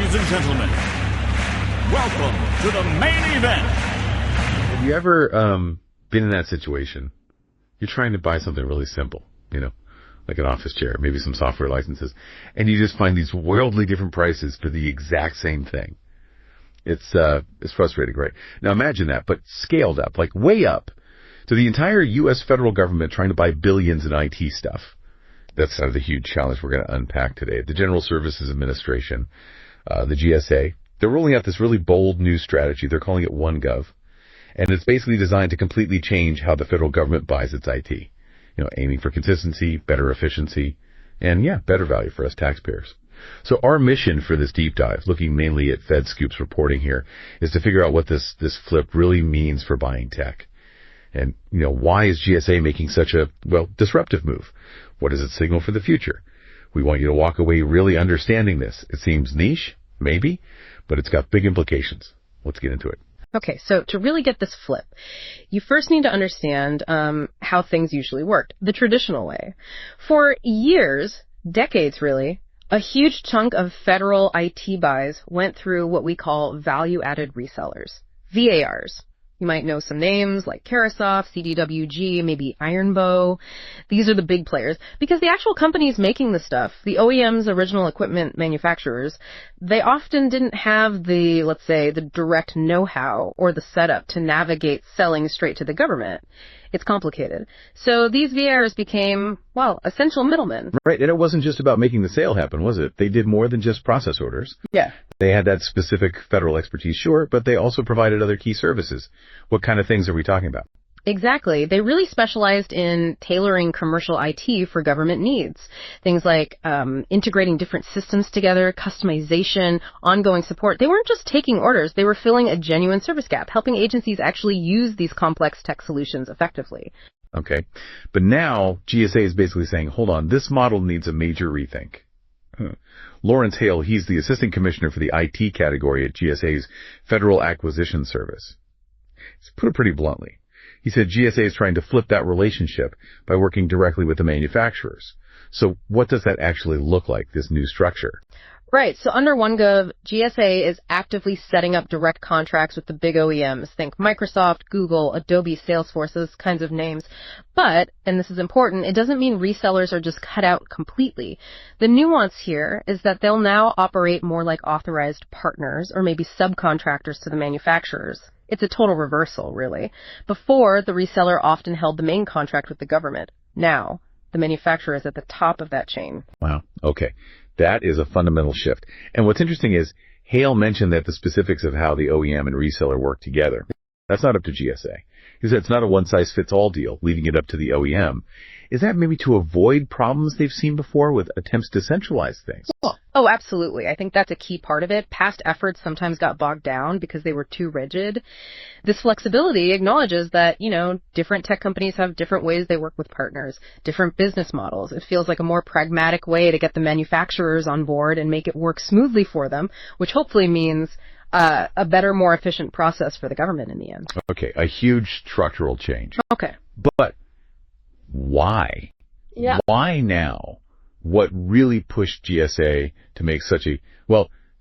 Ladies and gentlemen, welcome to the main event. Have you ever been in that situation? You're trying to buy something really simple, like an office chair, maybe some software licenses, and you just find these worldly different prices for the exact same thing. It's frustrating, right? Now imagine that, but scaled up, like way up, to the entire U.S. federal government trying to buy billions in IT stuff. That's the huge challenge we're going to unpack today. The General Services Administration, the GSA, they're rolling out this really bold new strategy. They're calling it OneGov. And it's basically designed to completely change how the federal government buys its IT. Aiming for consistency, better efficiency, and better value for us taxpayers. So our mission for this deep dive, looking mainly at FedScoop's reporting here, is to figure out what this flip really means for buying tech. And, why is GSA making such a, disruptive move? What does it signal for the future? We want you to walk away really understanding this. It seems niche, maybe, but it's got big implications. Let's get into it. Okay, so to really get this flip, you first need to understand how things usually worked, the traditional way. For years, decades really, a huge chunk of federal IT buys went through what we call value-added resellers, VARs. You might know some names like Carasoft, CDWG, maybe Ironbow. These are the big players because the actual companies making the stuff, the OEM's original equipment manufacturers, they often didn't have the, let's say, the direct know-how or the setup to navigate selling straight to the government. It's complicated. So these VARs became, essential middlemen. Right, and it wasn't just about making the sale happen, was it? They did more than just process orders. Yeah. They had that specific federal expertise, sure, but they also provided other key services. What kind of things are we talking about? Exactly. They really specialized in tailoring commercial IT for government needs. Things like integrating different systems together, customization, ongoing support. They weren't just taking orders. They were filling a genuine service gap, helping agencies actually use these complex tech solutions effectively. Okay. But now GSA is basically saying, hold on, this model needs a major rethink. Lawrence Hale, he's the Assistant Commissioner for the IT category at GSA's Federal Acquisition Service. He's put it pretty bluntly. He said GSA is trying to flip that relationship by working directly with the manufacturers. So what does that actually look like, this new structure? Right. So under OneGov, GSA is actively setting up direct contracts with the big OEMs. Think Microsoft, Google, Adobe, Salesforce, those kinds of names. But, and this is important, it doesn't mean resellers are just cut out completely. The nuance here is that they'll now operate more like authorized partners or maybe subcontractors to the manufacturers. It's a total reversal, really. Before, the reseller often held the main contract with the government. Now, the manufacturer is at the top of that chain. Wow. Okay. That is a fundamental shift. And what's interesting is Hale mentioned that the specifics of how the OEM and reseller work together, that's not up to GSA. He said it's not a one-size-fits-all deal, leaving it up to the OEM. Is that maybe to avoid problems they've seen before with attempts to centralize things? Oh, absolutely. I think that's a key part of it. Past efforts sometimes got bogged down because they were too rigid. This flexibility acknowledges that, different tech companies have different ways they work with partners, different business models. It feels like a more pragmatic way to get the manufacturers on board and make it work smoothly for them, which hopefully means a better, more efficient process for the government in the end. Okay, a huge structural change. Okay. But why? Yeah. Why now? What really pushed GSA to make such a,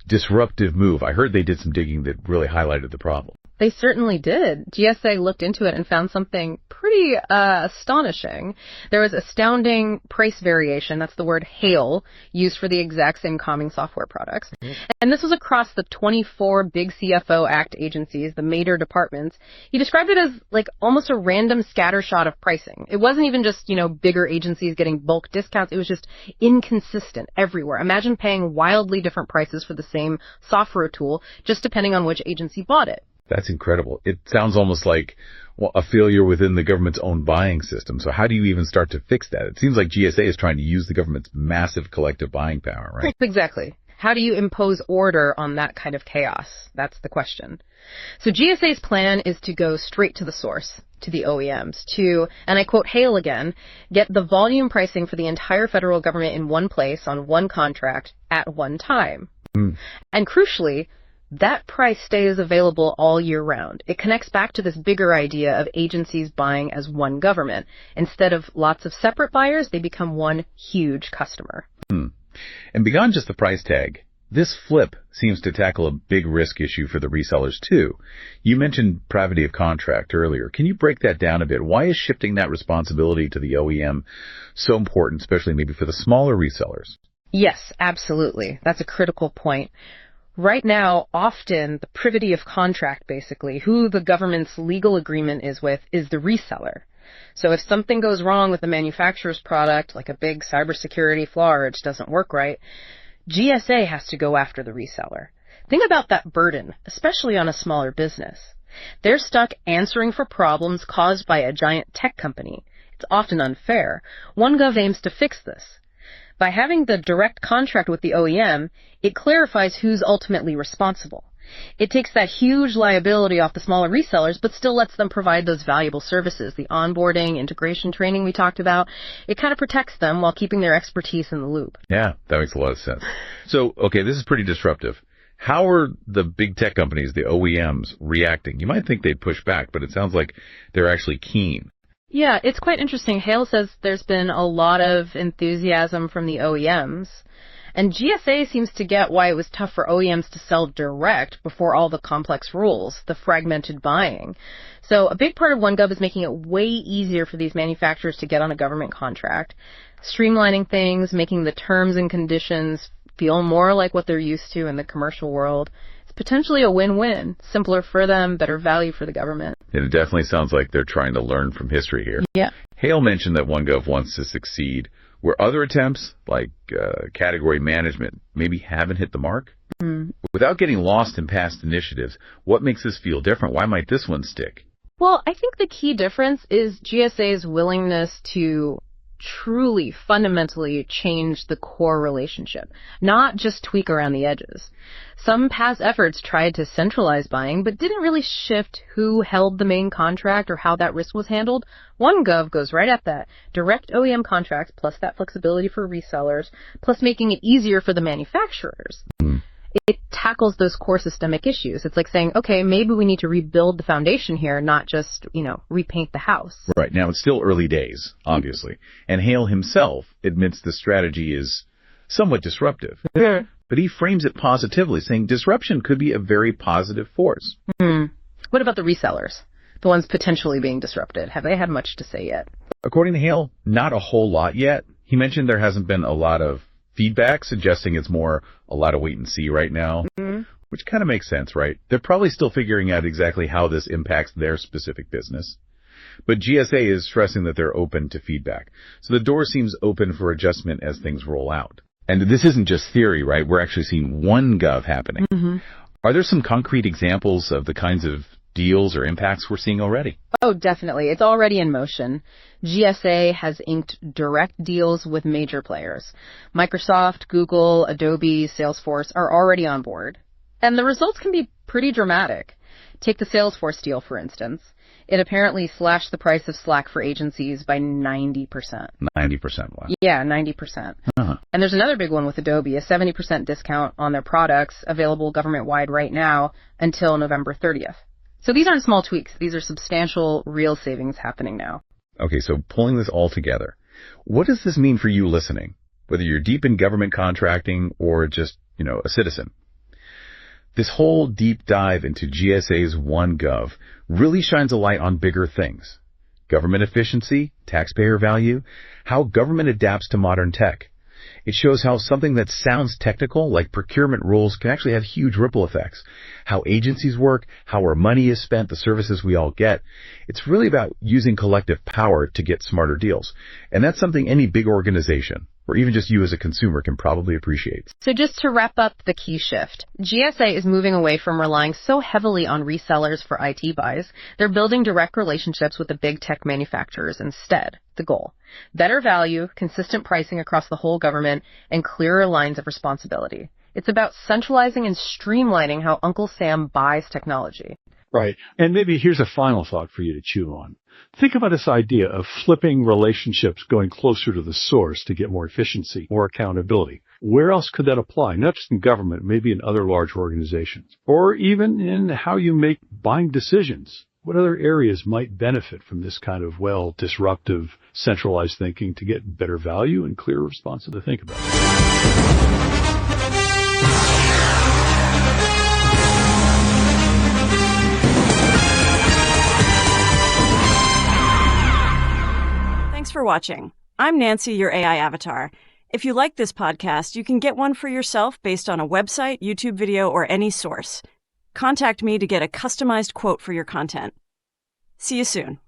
disruptive move? I heard they did some digging that really highlighted the problem. They certainly did. GSA looked into it and found something pretty astonishing. There was astounding price variation. That's the word Hale, used for the exact same calming software products. Mm-hmm. And this was across the 24 big CFO Act agencies, the major departments. He described it as like almost a random scattershot of pricing. It wasn't even just, bigger agencies getting bulk discounts. It was just inconsistent everywhere. Imagine paying wildly different prices for the same software tool, just depending on which agency bought it. That's incredible. It sounds almost like a failure within the government's own buying system. So how do you even start to fix that? It seems like GSA is trying to use the government's massive collective buying power, right? Exactly. How do you impose order on that kind of chaos? That's the question. So GSA's plan is to go straight to the source, to the OEMs, to, and I quote Hale again, get the volume pricing for the entire federal government in one place on one contract at one time. And crucially, that price stays available all year round. It connects back to this bigger idea of agencies buying as one government. Instead of lots of separate buyers, they become one huge customer. And beyond just the price tag, This flip seems to tackle a big risk issue for the resellers too. You mentioned privity of contract earlier. Can you break that down a bit? Why is shifting that responsibility to the OEM so important, especially maybe for the smaller resellers? Yes, absolutely. That's a critical point. Right now, often the privity of contract, basically, who the government's legal agreement is with, is the reseller. So if something goes wrong with the manufacturer's product, like a big cybersecurity flaw or it just doesn't work right, GSA has to go after the reseller. Think about that burden, especially on a smaller business. They're stuck answering for problems caused by a giant tech company. It's often unfair. OneGov aims to fix this. By having the direct contract with the OEM, it clarifies who's ultimately responsible. It takes that huge liability off the smaller resellers, but still lets them provide those valuable services, the onboarding, integration training we talked about. It kind of protects them while keeping their expertise in the loop. Yeah, that makes a lot of sense. So, okay, this is pretty disruptive. How are the big tech companies, the OEMs, reacting? You might think they'd push back, but it sounds like they're actually keen. Yeah, it's quite interesting. Hale says there's been a lot of enthusiasm from the OEMs. And GSA seems to get why it was tough for OEMs to sell direct before all the complex rules, the fragmented buying. So a big part of OneGov is making it way easier for these manufacturers to get on a government contract, streamlining things, making the terms and conditions feel more like what they're used to in the commercial world. It's potentially a win-win, simpler for them, better value for the government. And it definitely sounds like they're trying to learn from history here. Yeah. Hale mentioned that OneGov wants to succeed, where other attempts, like category management, maybe haven't hit the mark. Without getting lost in past initiatives, what makes this feel different? Why might this one stick? Well, I think the key difference is GSA's willingness to truly, fundamentally change the core relationship, not just tweak around the edges. Some past efforts tried to centralize buying, but didn't really shift who held the main contract or how that risk was handled. OneGov goes right at that. Direct OEM contracts, plus that flexibility for resellers, plus making it easier for the manufacturers. It tackles those core systemic issues. It's like saying, okay, maybe we need to rebuild the foundation here, not just, repaint the house. Right. Now, it's still early days, obviously. And Hale himself admits the strategy is somewhat disruptive. But he frames it positively, saying disruption could be a very positive force. What about the resellers? The ones potentially being disrupted? Have they had much to say yet? According to Hale, not a whole lot yet. He mentioned there hasn't been a lot of feedback, suggesting it's more a lot of wait and see right now, which kind of makes sense, right? They're probably still figuring out exactly how this impacts their specific business. But GSA is stressing that they're open to feedback. So the door seems open for adjustment as things roll out. And this isn't just theory, right? We're actually seeing OneGov happening. Are there some concrete examples of the kinds of deals or impacts we're seeing already? Oh, definitely. It's already in motion. GSA has inked direct deals with major players. Microsoft, Google, Adobe, Salesforce are already on board. And the results can be pretty dramatic. Take the Salesforce deal, for instance. It apparently slashed the price of Slack for agencies by 90%. 90%, wow. Yeah, 90%. And there's another big one with Adobe, a 70% discount on their products available government-wide right now until November 30th. So these aren't small tweaks. These are substantial, real savings happening now. Okay, so pulling this all together, what does this mean for you listening, whether you're deep in government contracting or just, a citizen? This whole deep dive into GSA's OneGov really shines a light on bigger things. Government efficiency, taxpayer value, how government adapts to modern tech. It shows how something that sounds technical, like procurement rules, can actually have huge ripple effects. How agencies work, how our money is spent, the services we all get. It's really about using collective power to get smarter deals. And that's something any big organization, or even just you as a consumer, can probably appreciate. So just to wrap up the key shift, GSA is moving away from relying so heavily on resellers for IT buys. They're building direct relationships with the big tech manufacturers instead. The goal: better value, consistent pricing across the whole government, and clearer lines of responsibility. It's about centralizing and streamlining how Uncle Sam buys technology. Right. And maybe here's a final thought for you to chew on. Think about this idea of flipping relationships, going closer to the source to get more efficiency, more accountability. Where else could that apply? Not just in government, maybe in other large organizations, or even in how you make buying decisions. What other areas might benefit from this kind of, disruptive, centralized thinking to get better value and clearer responsibility to think about? Thanks for watching. I'm Nancy, your AI avatar. If you like this podcast, you can get one for yourself based on a website, YouTube video, or any source. Contact me to get a customized quote for your content. See you soon.